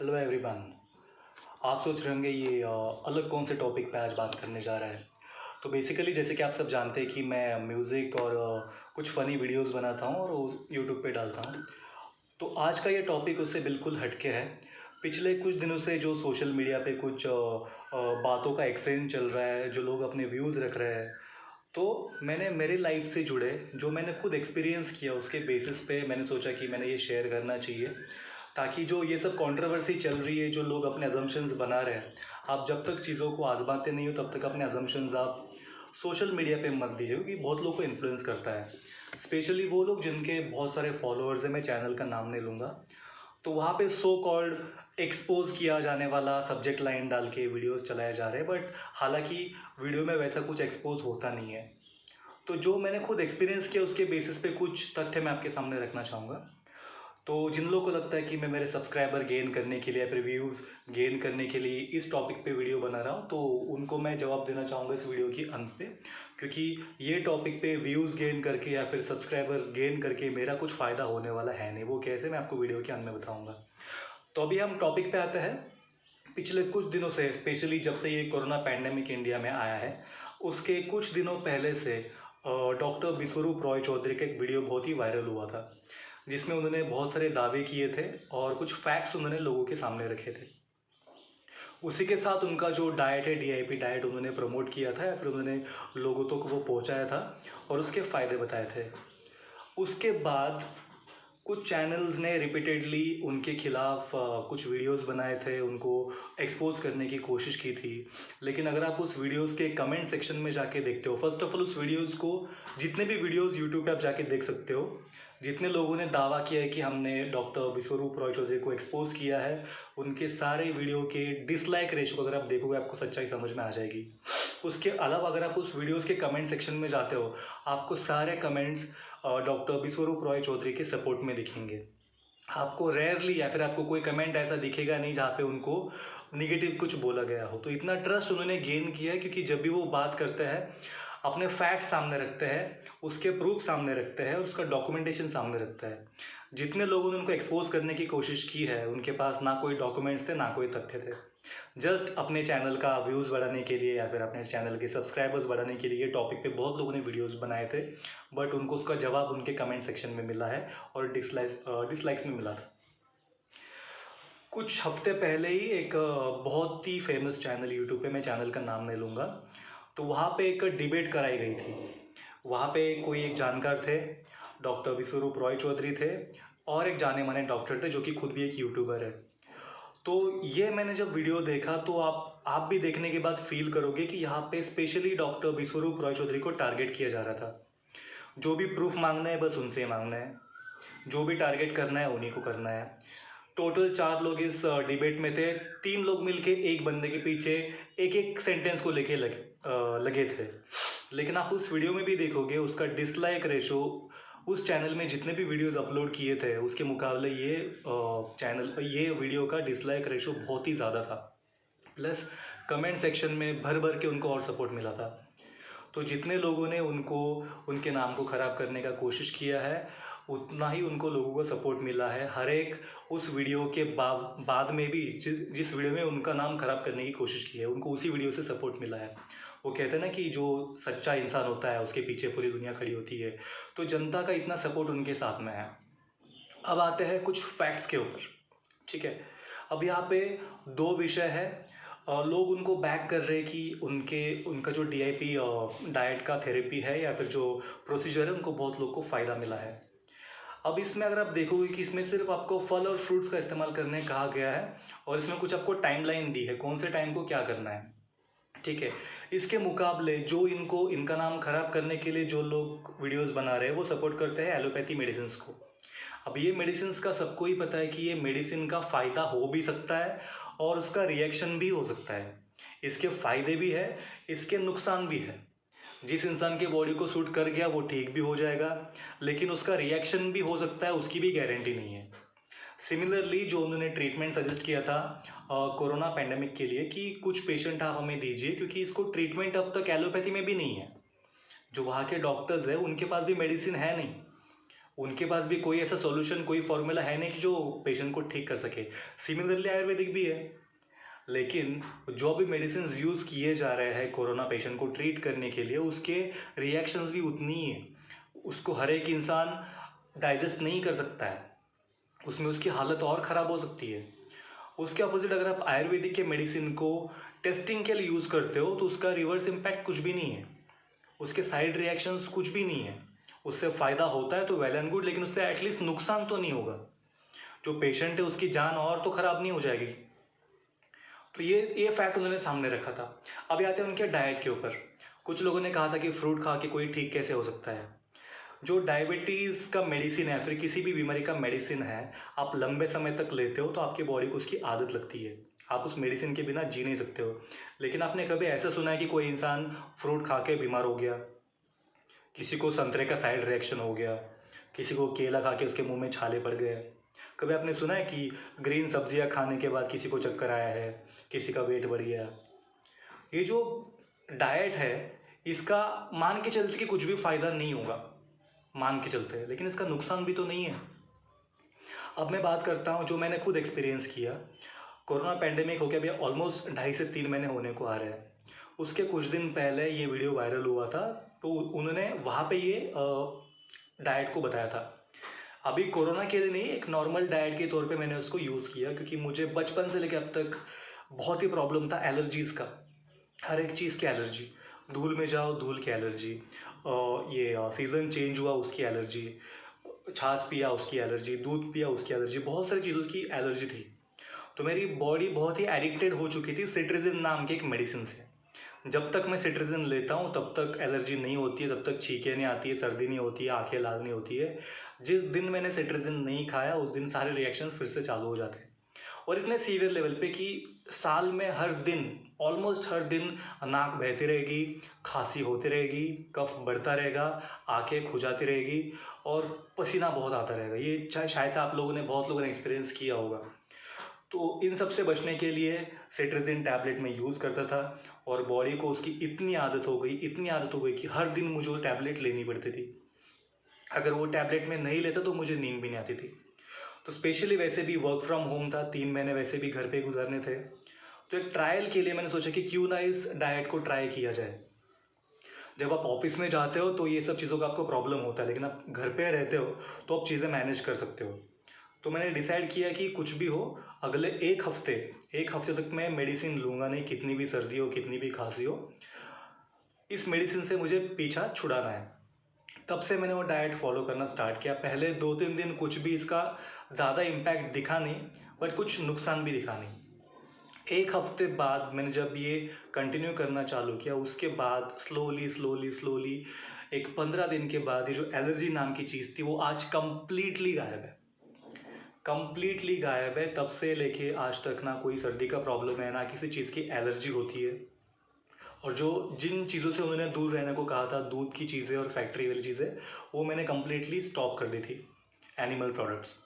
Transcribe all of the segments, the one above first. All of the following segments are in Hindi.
Hello everyone. आप सोच रहे होंगे ये अलग कौन से टॉपिक पे आज बात करने जा रहा है। तो बेसिकली जैसे कि आप सब जानते हैं कि मैं म्यूज़िक और कुछ फ़नी वीडियोस बनाता हूँ और वो यूट्यूब पे डालता हूँ। तो आज का ये टॉपिक उससे बिल्कुल हटके है। पिछले कुछ दिनों से जो सोशल मीडिया पे कुछ बातों का एक्सचेंज चल रहा है, जो लोग अपने व्यूज़ रख रहे हैं, तो मैंने मेरी लाइफ से जुड़े जो मैंने खुद एक्सपीरियंस किया उसके बेसिस पे मैंने सोचा कि मैंने ये शेयर करना चाहिए, ताकि जो ये सब कंट्रोवर्सी चल रही है, जो लोग अपने अजम्पशंस बना रहे हैं, आप जब तक चीज़ों को आजमाते नहीं हो तब तक अपने अजम्पशंस आप सोशल मीडिया पे मत दीजिए, क्योंकि बहुत लोग को इन्फ्लुएंस करता है। स्पेशली वो लोग जिनके बहुत सारे फॉलोअर्स हैं, मैं चैनल का नाम नहीं लूँगा, तो वहाँ पे सो कॉल्ड एक्सपोज किया जाने वाला सब्जेक्ट लाइन डाल के वीडियोस चलाए जा रहे हैं, बट हालांकि वीडियो में वैसा कुछ एक्सपोज होता नहीं है। तो जो मैंने खुद एक्सपीरियंस किया उसके बेसिस पे कुछ तथ्य मैं आपके सामने रखना चाहूँगा। तो जिन लोगों को लगता है कि मैं मेरे सब्सक्राइबर गेन करने के लिए या फिर व्यूज़ गेन करने के लिए इस टॉपिक पे वीडियो बना रहा हूँ, तो उनको मैं जवाब देना चाहूँगा इस वीडियो के अंत पे, क्योंकि ये टॉपिक पे व्यूज़ गेन करके या फिर सब्सक्राइबर गेन करके मेरा कुछ फ़ायदा होने वाला है नहीं। वो कैसे, मैं आपको वीडियो के अंत में बताऊँगा। तो अभी हम टॉपिक पे आते हैं। पिछले कुछ दिनों से, स्पेशली जब से ये कोरोना पैंडेमिक इंडिया में आया है, उसके कुछ दिनों पहले से डॉक्टर विश्वरूप रॉय चौधरी का एक वीडियो बहुत ही वायरल हुआ था, जिसमें उन्होंने बहुत सारे दावे किए थे और कुछ फैक्ट्स उन्होंने लोगों के सामने रखे थे। उसी के साथ उनका जो डाइट है, डीआईपी डाइट, उन्होंने प्रमोट किया था या फिर उन्होंने लोगों तक वो पहुंचाया था और उसके फ़ायदे बताए थे। उसके बाद कुछ चैनल्स ने रिपीटेडली उनके खिलाफ कुछ वीडियोस बनाए थे, उनको एक्सपोज करने की कोशिश की थी। लेकिन अगर आप उस वीडियोस के कमेंट सेक्शन में जाके देखते हो, फर्स्ट ऑफ ऑल उस वीडियोस को, जितने भी वीडियोस यूट्यूब पे आप जाके देख सकते हो, जितने लोगों ने दावा किया है कि हमने डॉक्टर विश्वरूप रॉय चौधरी को एक्सपोज किया है, उनके सारे वीडियो के डिसलाइक रेशो को अगर आप देखोगे आपको सच्चाई समझ में आ जाएगी। उसके अलावा अगर आप उस वीडियोस के कमेंट सेक्शन में जाते हो, आपको सारे कमेंट्स डॉक्टर विश्वरूप रॉय चौधरी के सपोर्ट में दिखेंगे। आपको रेयरली या फिर आपको कोई कमेंट ऐसा दिखेगा नहीं जहाँ पे उनको निगेटिव कुछ बोला गया हो। तो इतना ट्रस्ट उन्होंने गेन किया है, क्योंकि जब भी वो बात करते हैं अपने फैक्ट सामने रखते हैं, उसके प्रूफ सामने रखते हैं और उसका डॉक्यूमेंटेशन सामने रखते हैं। जितने लोगों ने उनको एक्सपोज करने की कोशिश की है, उनके पास ना कोई डॉक्यूमेंट्स थे ना कोई तथ्य थे। जस्ट अपने चैनल का व्यूज़ बढ़ाने के लिए या फिर अपने चैनल के सब्सक्राइबर्स बढ़ाने के लिए ये टॉपिक पे बहुत लोगों ने वीडियोस बनाए थे, बट उनको उसका जवाब उनके कमेंट सेक्शन में मिला है और डिसलाइक्स में मिला था। कुछ हफ्ते पहले ही एक बहुत ही फेमस चैनल यूट्यूब पे, मैं चैनल का नाम नहीं लूँगा, तो वहाँ पे एक डिबेट कराई गई थी। वहाँ पे कोई एक जानकार थे, डॉक्टर विश्वरूप रॉय चौधरी थे और एक जाने माने डॉक्टर थे जो कि खुद भी एक यूट्यूबर है। तो ये मैंने जब वीडियो देखा तो आप भी देखने के बाद फील करोगे कि यहाँ पे स्पेशली डॉक्टर विश्वरूप रॉय चौधरी को टारगेट किया जा रहा था। जो भी प्रूफ मांगना है बस उनसे मांगना है, जो भी टारगेट करना है उन्हीं को करना है। टोटल 4 लोग इस डिबेट में थे। 3 लोग मिलके एक बंदे के पीछे एक एक सेंटेंस को लेके लगे थे। लेकिन आप उस वीडियो में भी देखोगे उसका डिसलाइक रेशो, उस चैनल में जितने भी वीडियोस अपलोड किए थे उसके मुकाबले ये वीडियो का डिसलाइक रेशो बहुत ही ज़्यादा था। प्लस कमेंट सेक्शन में भर भर के उनको और सपोर्ट मिला था। तो जितने लोगों ने उनको, उनके नाम को ख़राब करने का कोशिश किया है, उतना ही उनको लोगों का सपोर्ट मिला है। हर एक उस वीडियो के बाद में भी जिस वीडियो में उनका नाम ख़राब करने की कोशिश की है, उनको उसी वीडियो से सपोर्ट मिला है। वो कहते हैं ना कि जो सच्चा इंसान होता है उसके पीछे पूरी दुनिया खड़ी होती है। तो जनता का इतना सपोर्ट उनके साथ में है। अब आते हैं कुछ फैक्ट्स के ऊपर, ठीक है। अब यहाँ पे 2 विषय है। लोग उनको बैक कर रहे हैं कि उनका जो डीआईपी डाइट का थेरेपी है या फिर जो प्रोसीजर है, उनको बहुत लोग को फ़ायदा मिला है। अब इसमें अगर आप देखोगे कि इसमें सिर्फ आपको फल और फ्रूट्स का इस्तेमाल करने कहा गया है और इसमें कुछ आपको टाइमलाइन दी है, कौन से टाइम को क्या करना है, ठीक है। इसके मुकाबले जो इनका नाम खराब करने के लिए जो लोग वीडियोस बना रहे हैं वो सपोर्ट करते हैं एलोपैथी मेडिसिन को। अब ये मेडिसिन का सबको ही पता है कि ये मेडिसिन का फ़ायदा हो भी सकता है और उसका रिएक्शन भी हो सकता है। इसके फ़ायदे भी है, इसके नुकसान भी है। जिस इंसान के बॉडी को सूट कर गया वो ठीक भी हो जाएगा, लेकिन उसका रिएक्शन भी हो सकता है, उसकी भी गारंटी नहीं है। सिमिलरली जो उन्होंने ट्रीटमेंट सजेस्ट किया था कोरोना पैंडेमिक के लिए कि कुछ पेशेंट आप हमें दीजिए, क्योंकि इसको ट्रीटमेंट अब तक एलोपैथी में भी नहीं है। जो वहाँ के डॉक्टर्स हैं उनके पास भी मेडिसिन है नहीं, उनके पास भी कोई ऐसा सॉल्यूशन, कोई फॉर्मूला है नहीं कि जो पेशेंट को ठीक कर सके। सिमिलरली आयुर्वेदिक भी है, लेकिन जो भी मेडिसिन यूज़ किए जा रहे हैं कोरोना पेशेंट को ट्रीट करने के लिए, उसके रिएक्शंस भी उतनी ही है। उसको हर एक इंसान डाइजेस्ट नहीं कर सकता है, उसमें उसकी हालत और ख़राब हो सकती है। उसके अपोजिट अगर आप आयुर्वेदिक के मेडिसिन को टेस्टिंग के लिए यूज़ करते हो तो उसका रिवर्स इम्पैक्ट कुछ भी नहीं है, उसके साइड रिएक्शंस कुछ भी नहीं है। उससे फ़ायदा होता है तो वेल एंड गुड, लेकिन उससे एटलीस्ट नुकसान तो नहीं होगा। जो पेशेंट है उसकी जान और तो ख़राब नहीं हो जाएगी। तो ये फैक्ट उन्होंने सामने रखा था। अब आते हैं उनके डाइट के ऊपर। कुछ लोगों ने कहा था कि फ्रूट खा के कोई ठीक कैसे हो सकता है। जो डायबिटीज़ का मेडिसिन है, फिर किसी भी बीमारी का मेडिसिन है, आप लंबे समय तक लेते हो तो आपकी बॉडी को उसकी आदत लगती है, आप उस मेडिसिन के बिना जी नहीं सकते हो। लेकिन आपने कभी ऐसा सुना है कि कोई इंसान फ्रूट खा के बीमार हो गया, किसी को संतरे का साइड रिएक्शन हो गया, किसी को केला खा के उसके मुंह में छाले पड़ गए? कभी आपने सुना है कि ग्रीन सब्जियां खाने के बाद किसी को चक्कर आया है, किसी का वेट बढ़ गया? ये जो डाइट है, इसका मान के चलते कि कुछ भी फ़ायदा नहीं होगा, मान के चलते हैं, लेकिन इसका नुकसान भी तो नहीं है। अब मैं बात करता हूँ जो मैंने खुद एक्सपीरियंस किया। कोरोना पैंडेमिक हो गया अभी ऑलमोस्ट 2.5 से 3 महीने होने को आ रहे हैं। उसके कुछ दिन पहले ये वीडियो वायरल हुआ था, तो उन्होंने वहाँ पे ये डाइट को बताया था। अभी कोरोना के लिए नहीं, एक नॉर्मल डाइट के तौर पे मैंने उसको यूज़ किया, क्योंकि मुझे बचपन से लेकर अब तक बहुत ही प्रॉब्लम था एलर्जीज़ का। हर एक चीज़ की एलर्जी, धूल में जाओ धूल की एलर्जी, ये सीज़न चेंज हुआ उसकी एलर्जी, छाछ पिया उसकी एलर्जी, दूध पिया उसकी एलर्जी, बहुत सारी चीज़ों की एलर्जी थी। तो मेरी बॉडी बहुत ही एडिक्टेड हो चुकी थी सिट्रिजिन नाम के एक मेडिसिन से। जब तक मैं सिट्रिजिन लेता हूँ तब तक एलर्जी नहीं होती है, तब तक छींकें नहीं आती है, सर्दी नहीं होती है, आंखें लाल नहीं होती है। जिस दिन मैंने सिट्रिजिन नहीं खाया उस दिन सारे रिएक्शंस फिर से चालू हो जाते हैं, और इतने सीवियर लेवल पे कि साल में हर दिन, ऑलमोस्ट हर दिन नाक बहती रहेगी, खांसी होती रहेगी, कफ बढ़ता रहेगा, आंखें खुजाती रहेगी और पसीना बहुत आता रहेगा। ये शायद से आप लोगों ने, बहुत लोगों ने एक्सपीरियंस किया होगा। तो इन सब से बचने के लिए सिट्रिजिन टैबलेट में यूज़ करता था, और बॉडी को उसकी इतनी आदत हो गई, इतनी आदत हो गई कि हर दिन मुझे वो टैबलेट लेनी पड़ती थी। अगर वो टैबलेट में नहीं लेता तो मुझे नींद भी नहीं आती थी। तो स्पेशली वैसे भी वर्क फ्रॉम होम था, 3 महीने वैसे भी घर पे गुजारने थे, तो एक ट्रायल के लिए मैंने सोचा कि क्यों ना इस डाइट को ट्राई किया जाए। जब आप ऑफिस में जाते हो तो ये सब चीज़ों का आपको प्रॉब्लम होता है, लेकिन आप घर पे रहते हो तो आप चीज़ें मैनेज कर सकते हो। तो मैंने डिसाइड किया कि कुछ भी हो, अगले एक हफ्ते तक मैं मेडिसिन लूँगा नहीं, कितनी भी सर्दी हो, कितनी भी खांसी हो, इस मेडिसिन से मुझे पीछा छुड़ाना है। तब से मैंने वो डाइट फॉलो करना स्टार्ट किया। पहले 2-3 दिन कुछ भी इसका ज़्यादा इम्पैक्ट दिखा नहीं, बट कुछ नुकसान भी दिखा नहीं। एक हफ्ते बाद मैंने जब ये कंटिन्यू करना चालू किया, उसके बाद स्लोली एक 15 दिन के बाद ये जो एलर्जी नाम की चीज़ थी वो आज कंप्लीटली गायब है। कंप्लीटली गायब है। तब से लेके आज तक ना कोई सर्दी का प्रॉब्लम है, ना किसी चीज़ की एलर्जी होती है। और जो जिन चीज़ों से उन्होंने दूर रहने को कहा था, दूध की चीज़ें और फैक्ट्री वाली चीज़ें, वो मैंने कंप्लीटली स्टॉप कर दी थी। एनिमल प्रोडक्ट्स,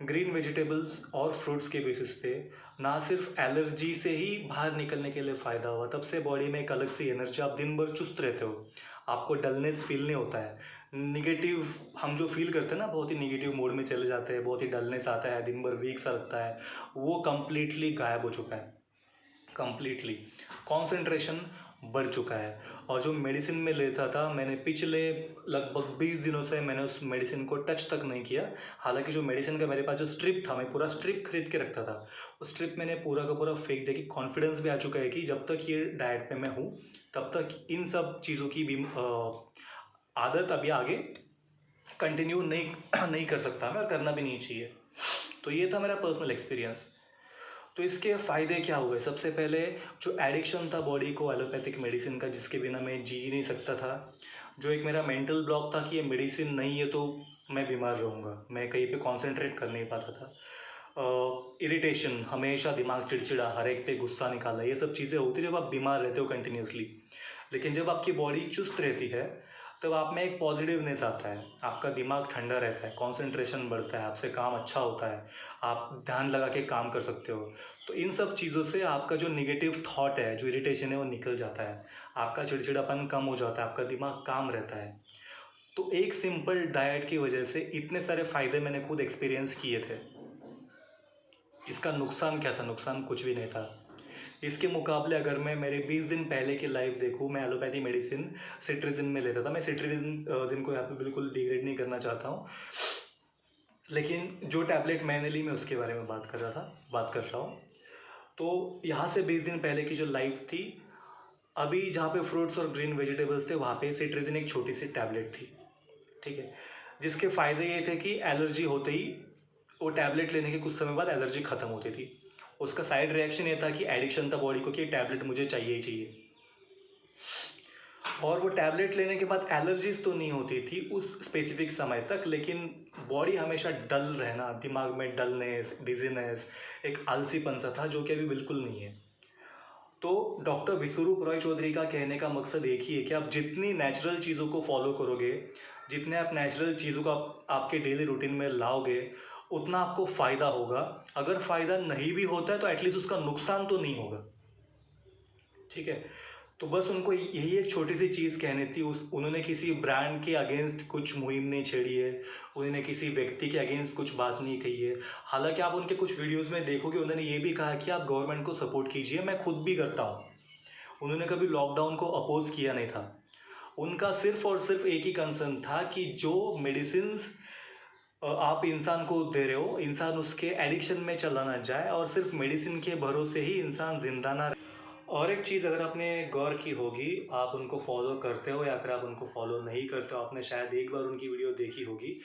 ग्रीन वेजिटेबल्स और फ्रूट्स के बेसिस पे ना सिर्फ एलर्जी से ही बाहर निकलने के लिए फ़ायदा हुआ, तब से बॉडी में एक अलग सी एनर्जी, आप दिन भर चुस्त रहते हो, आपको डलनेस फील नहीं होता है। निगेटिव हम जो फील करते हैं ना, बहुत ही निगेटिव मोड में चले जाते हैं, बहुत ही डलनेस आता है, दिन भर वीक सा लगता है, वो कंप्लीटली गायब हो चुका है। कंप्लीटली कंसंट्रेशन बढ़ चुका है। और जो मेडिसिन में लेता था, मैंने पिछले लगभग 20 दिनों से मैंने उस मेडिसिन को टच तक नहीं किया। हालांकि जो मेडिसिन का मेरे पास जो स्ट्रिप था, मैं पूरा स्ट्रिप खरीद के रखता था, उस स्ट्रिप मैंने पूरा का पूरा फेंक दिया कि कॉन्फिडेंस भी आ चुका है कि जब तक ये डाइट पे मैं हूँ तब तक इन सब चीज़ों की भी आदत अभी आगे कंटिन्यू नहीं नहीं कर सकता मैं, और करना भी नहीं चाहिए। तो ये था मेरा पर्सनल एक्सपीरियंस। तो इसके फ़ायदे क्या हुए? सबसे पहले जो एडिक्शन था बॉडी को एलोपैथिक मेडिसिन का, जिसके बिना मैं जी ही नहीं सकता था, जो एक मेरा मेंटल ब्लॉक था कि ये मेडिसिन नहीं है तो मैं बीमार रहूँगा, मैं कहीं पे कंसंट्रेट कर नहीं पाता था, इरिटेशन, हमेशा दिमाग चिड़चिड़ा, हर एक पे गुस्सा निकालना, ये सब चीज़ें होती जब आप बीमार रहते हो कंटिन्यूसली। लेकिन जब आपकी बॉडी चुस्त रहती है तब आप में एक पॉजिटिवनेस आता है, आपका दिमाग ठंडा रहता है, कंसंट्रेशन बढ़ता है, आपसे काम अच्छा होता है, आप ध्यान लगा के काम कर सकते हो। तो इन सब चीज़ों से आपका जो निगेटिव थॉट है, जो इरिटेशन है, वो निकल जाता है, आपका चिड़चिड़ापन कम हो जाता है, आपका दिमाग काम रहता है। तो एक सिंपल डाइट की वजह से इतने सारे फ़ायदे मैंने खुद एक्सपीरियंस किए थे। इसका नुकसान क्या था? नुकसान कुछ भी नहीं था। इसके मुकाबले अगर मैं मेरे 20 दिन पहले की लाइफ देखूँ, मैं एलोपैथी मेडिसिन सिट्राजिन में लेता था। मैं सिट्राजिन जिनको यहाँ पे बिल्कुल डिग्रेड नहीं करना चाहता हूँ, लेकिन जो टैबलेट मैंने ली मैं उसके बारे में बात कर रहा हूँ। तो यहाँ से 20 दिन पहले की जो लाइफ थी, अभी जहाँ पे फ्रूट्स और ग्रीन वेजिटेबल्स थे वहाँ पे सिट्राजिन एक छोटी सी टैबलेट थी, ठीक है। जिसके फ़ायदे ये थे कि एलर्जी होते ही वो टैबलेट लेने के कुछ समय बाद एलर्जी ख़त्म होती थी। उसका साइड रिएक्शन ये था कि एडिक्शन था बॉडी को कि टैबलेट मुझे चाहिए ही चाहिए। और वो टैबलेट लेने के बाद एलर्जीज तो नहीं होती थी उस स्पेसिफिक समय तक, लेकिन बॉडी हमेशा डल रहना, दिमाग में डलनेस, डिजीनेस, एक आलसीपन सा था जो कि अभी बिल्कुल नहीं है। तो डॉक्टर विश्वरूप रॉय चौधरी का कहने का मकसद एक ही है कि आप जितनी नेचुरल चीज़ों को फॉलो करोगे, जितने आप नेचुरल चीज़ों को आपके डेली रूटीन में लाओगे, उतना आपको फ़ायदा होगा। अगर फ़ायदा नहीं भी होता है तो एटलीस्ट उसका नुकसान तो नहीं होगा, ठीक है। तो बस उनको यही एक छोटी सी चीज़ कहनी थी। उन्होंने किसी ब्रांड के अगेंस्ट कुछ मुहिम नहीं छेड़ी है, उन्होंने किसी व्यक्ति के अगेंस्ट कुछ बात नहीं कही है। हालांकि आप उनके कुछ वीडियोस में देखोगे उन्होंने ये भी कहा कि आप गवर्नमेंट को सपोर्ट कीजिए, मैं खुद भी करता हूँ। उन्होंने कभी लॉकडाउन को अपोज किया नहीं था। उनका सिर्फ और सिर्फ एक ही कंसर्न था कि जो मेडिसिन्स आप इंसान को दे रहे हो, इंसान उसके एडिक्शन में चला ना जाए और सिर्फ मेडिसिन के भरोसे ही इंसान जिंदा ना रहे। और एक चीज़ अगर आपने गौर की होगी, आप उनको फॉलो करते हो या फिर आप उनको फॉलो नहीं करते हो, आपने शायद एक बार उनकी वीडियो देखी होगी,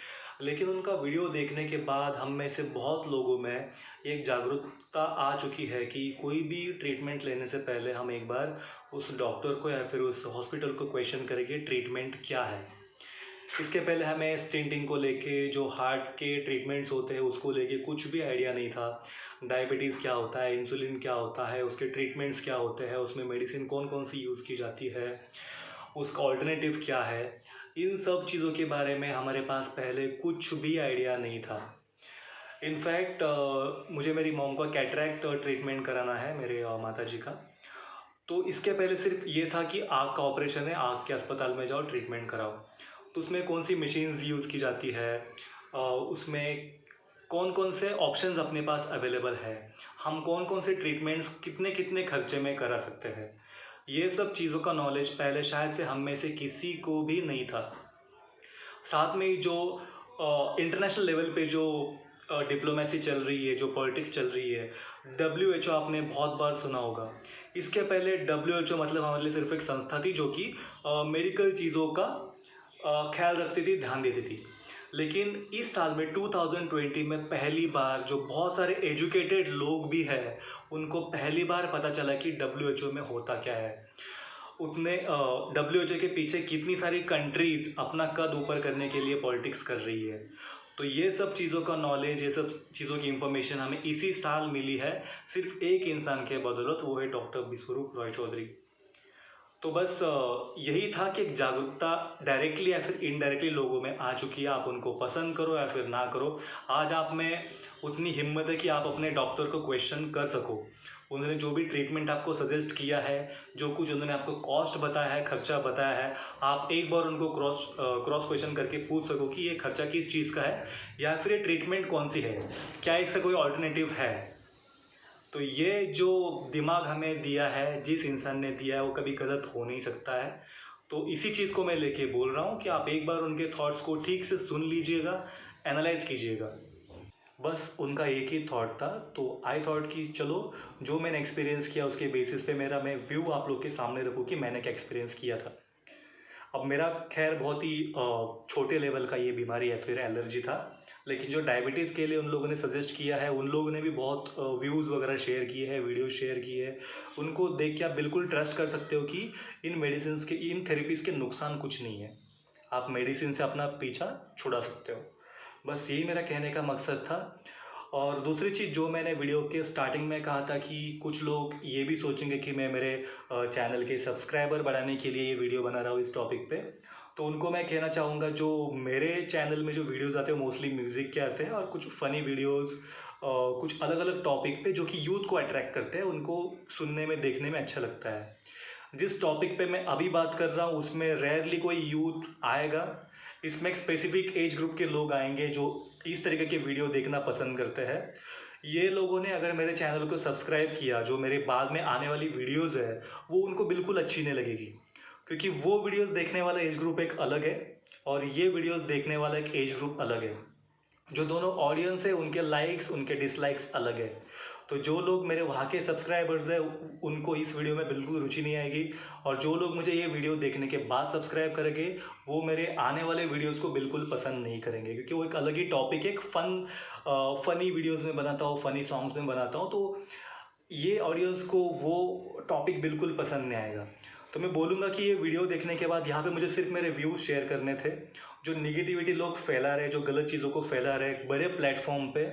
लेकिन उनका वीडियो देखने के बाद हम में से बहुत लोगों में एक जागरूकता आ चुकी है कि कोई भी ट्रीटमेंट लेने से पहले हम एक बार उस डॉक्टर को या फिर उस हॉस्पिटल को क्वेश्चन करेंगे ट्रीटमेंट क्या है। इसके पहले हमें स्टेंटिंग को लेके, जो हार्ट के ट्रीटमेंट्स होते हैं उसको लेके कुछ भी आइडिया नहीं था। डायबिटीज़ क्या होता है, इंसुलिन क्या होता है, उसके ट्रीटमेंट्स क्या होते हैं, उसमें मेडिसिन कौन कौन सी यूज़ की जाती है, उसका ऑल्टरनेटिव क्या है, इन सब चीज़ों के बारे में हमारे पास पहले कुछ भी आइडिया नहीं था। इनफैक्ट मुझे मेरी मॉम का कैटरैक्ट ट्रीटमेंट कराना है, मेरे माता जी का। तो इसके पहले सिर्फ ये था कि आँख का ऑपरेशन है, आँख के अस्पताल में जाओ ट्रीटमेंट कराओ। तो उसमें कौन सी मशीन्स यूज़ की जाती है, उसमें कौन कौन से ऑप्शंस अपने पास अवेलेबल है, हम कौन कौन से ट्रीटमेंट्स कितने कितने खर्चे में करा सकते हैं, ये सब चीज़ों का नॉलेज पहले शायद से हम में से किसी को भी नहीं था। साथ में ही जो इंटरनेशनल लेवल पे जो डिप्लोमेसी चल रही है, जो पॉलिटिक्स चल रही है, WHO आपने बहुत बार सुना होगा। इसके पहले WHO मतलब हमारे लिए सिर्फ एक संस्था थी जो कि मेडिकल चीज़ों का ख्याल रखती थी, ध्यान देती थी। लेकिन इस साल में 2020 में पहली बार जो बहुत सारे एजुकेटेड लोग भी हैं, उनको पहली बार पता चला कि WHO में होता क्या है। उतने WHO के पीछे कितनी सारी कंट्रीज़ अपना कद ऊपर करने के लिए पॉलिटिक्स कर रही है। तो ये सब चीज़ों का नॉलेज, ये सब चीज़ों की इंफॉर्मेशन हमें इसी साल मिली है, सिर्फ एक इंसान के बदौलत, वो है डॉक्टर विश्वरूप रॉय चौधरी। तो बस यही था कि एक जागरूकता डायरेक्टली या फिर इनडायरेक्टली लोगों में आ चुकी है। आप उनको पसंद करो या फिर ना करो, आज आप में उतनी हिम्मत है कि आप अपने डॉक्टर को क्वेश्चन कर सको। उन्होंने जो भी ट्रीटमेंट आपको सजेस्ट किया है, जो कुछ उन्होंने आपको कॉस्ट बताया है, खर्चा बताया है, आप एक बार उनको क्रॉस क्वेश्चन करके पूछ सको कि ये खर्चा किस चीज़ का है या फिर ये ट्रीटमेंट कौन सी है, क्या इसका कोई ऑल्टरनेटिव है। तो ये जो दिमाग हमें दिया है, जिस इंसान ने दिया है, वो कभी गलत हो नहीं सकता है। तो इसी चीज़ को मैं लेके बोल रहा हूँ कि आप एक बार उनके थॉट्स को ठीक से सुन लीजिएगा, एनालाइज कीजिएगा। बस उनका एक ही थॉट था, तो आई थॉट कि चलो जो मैंने एक्सपीरियंस किया उसके बेसिस पे मैं व्यू आप लोग के सामने रखूँ कि मैंने क्या एक्सपीरियंस किया था। अब मेरा खैर बहुत ही छोटे लेवल का ये बीमारी या फिर एलर्जी था, लेकिन जो डायबिटीज़ के लिए उन लोगों ने सजेस्ट किया है, उन लोगों ने भी बहुत व्यूज़ वगैरह शेयर किए हैं, वीडियो शेयर किए हैं। उनको देख के आप बिल्कुल ट्रस्ट कर सकते हो कि इन मेडिसिन के, इन थेरेपीज़ के नुकसान कुछ नहीं है। आप मेडिसिन से अपना पीछा छुड़ा सकते हो। बस यही मेरा कहने का मकसद था। और दूसरी चीज़ जो मैंने वीडियो के स्टार्टिंग में कहा था कि कुछ लोग ये भी सोचेंगे कि मैं मेरे चैनल के सब्सक्राइबर बढ़ाने के लिए ये वीडियो बना रहा हूँ इस टॉपिक पे, तो उनको मैं कहना चाहूँगा जो मेरे चैनल में जो वीडियोस आते हैं मोस्टली म्यूज़िक के आते हैं और कुछ फ़नी वीडियोस, कुछ अलग अलग टॉपिक पे जो कि यूथ को अट्रैक्ट करते हैं, उनको सुनने में, देखने में अच्छा लगता है। जिस टॉपिक पे मैं अभी बात कर रहा हूँ उसमें रेयरली कोई यूथ आएगा इसमें एक स्पेसिफिक एज ग्रुप के लोग आएंगे जो इस तरीके के वीडियो देखना पसंद करते हैं। ये लोगों ने अगर मेरे चैनल को सब्सक्राइब किया, जो मेरे बाद में आने वाली वीडियोस है वो उनको बिल्कुल अच्छी नहीं लगेगी, क्योंकि वो वीडियोस देखने वाला एज ग्रुप एक अलग है और ये वीडियोस देखने वाला एक एज ग्रुप अलग है। जो दोनों ऑडियंस है उनके लाइक्स उनके डिसलाइक्स अलग है। तो जो लोग मेरे वहाँ के सब्सक्राइबर्स हैं उनको इस वीडियो में बिल्कुल रुचि नहीं आएगी, और जो लोग मुझे ये वीडियो देखने के बाद सब्सक्राइब करेंगे वो मेरे आने वाले वीडियोस को बिल्कुल पसंद नहीं करेंगे, क्योंकि वो एक अलग ही टॉपिक है। एक फ़नी वीडियोस में बनाता हूँ, फ़नी सॉन्ग्स में बनाता हूँ, तो ये ऑडियंस को वो टॉपिक बिल्कुल पसंद नहीं आएगा। तो मैं बोलूँगा कि ये वीडियो देखने के बाद यहाँ पे मुझे सिर्फ मेरे व्यूज़ शेयर करने थे। जो निगेटिविटी लोग फैला रहे हैं, जो गलत चीज़ों को फैला रहे हैं बड़े प्लेटफॉर्म पे,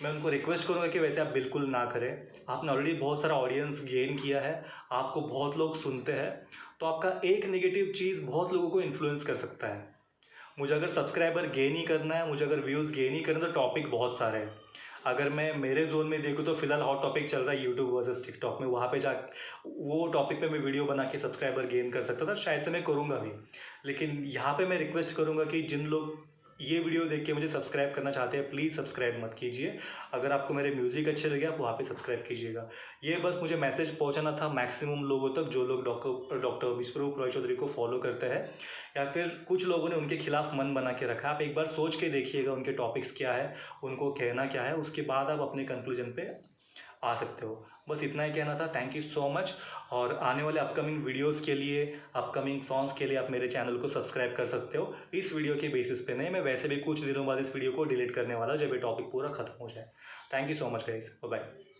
मैं उनको रिक्वेस्ट करूँगा कि वैसे आप बिल्कुल ना करें। आपने ऑलरेडी बहुत सारा ऑडियंस गेन किया है, आपको बहुत लोग सुनते हैं, तो आपका एक नेगेटिव चीज़ बहुत लोगों को इन्फ्लुएंस कर सकता है। मुझे अगर सब्सक्राइबर गेन ही करना है, मुझे अगर व्यूज़ गेन ही करना है, तो टॉपिक बहुत सारे हैं। अगर मैं मेरे जोन में देखूँ तो फिलहाल हॉट टॉपिक चल रहा है यूट्यूब वर्सेस टिकटॉक में, वहाँ पे जा वो टॉपिक पे मैं वीडियो बना के सब्सक्राइबर गेन कर सकता था, शायद से मैं करूँगा भी। लेकिन यहाँ पे मैं रिक्वेस्ट करूँगा कि जिन लोग ये वीडियो देख के मुझे सब्सक्राइब करना चाहते हैं प्लीज़ सब्सक्राइब मत कीजिए। अगर आपको मेरे म्यूज़िक अच्छे लगे आप वहाँ पे सब्सक्राइब कीजिएगा। ये बस मुझे मैसेज पहुँचाना था मैक्सिमम लोगों तक, जो लोग डॉक्टर विश्वरूप रॉय चौधरी को फॉलो करते हैं, या फिर कुछ लोगों ने उनके खिलाफ मन बना के रखा है। आप एक बार सोच के देखिएगा उनके टॉपिक्स क्या है, उनको कहना क्या है, उसके बाद आप अपने कंक्लूजन पे आ सकते हो। बस इतना ही कहना था। Thank you so much. और आने वाले अपकमिंग वीडियोस के लिए, अपकमिंग सॉन्ग्स के लिए आप मेरे चैनल को सब्सक्राइब कर सकते हो। इस वीडियो के बेसिस पे नहीं, मैं वैसे भी कुछ दिनों बाद इस वीडियो को डिलीट करने वाला जब ये टॉपिक पूरा खत्म हो जाए। Thank you so much guys, bye bye.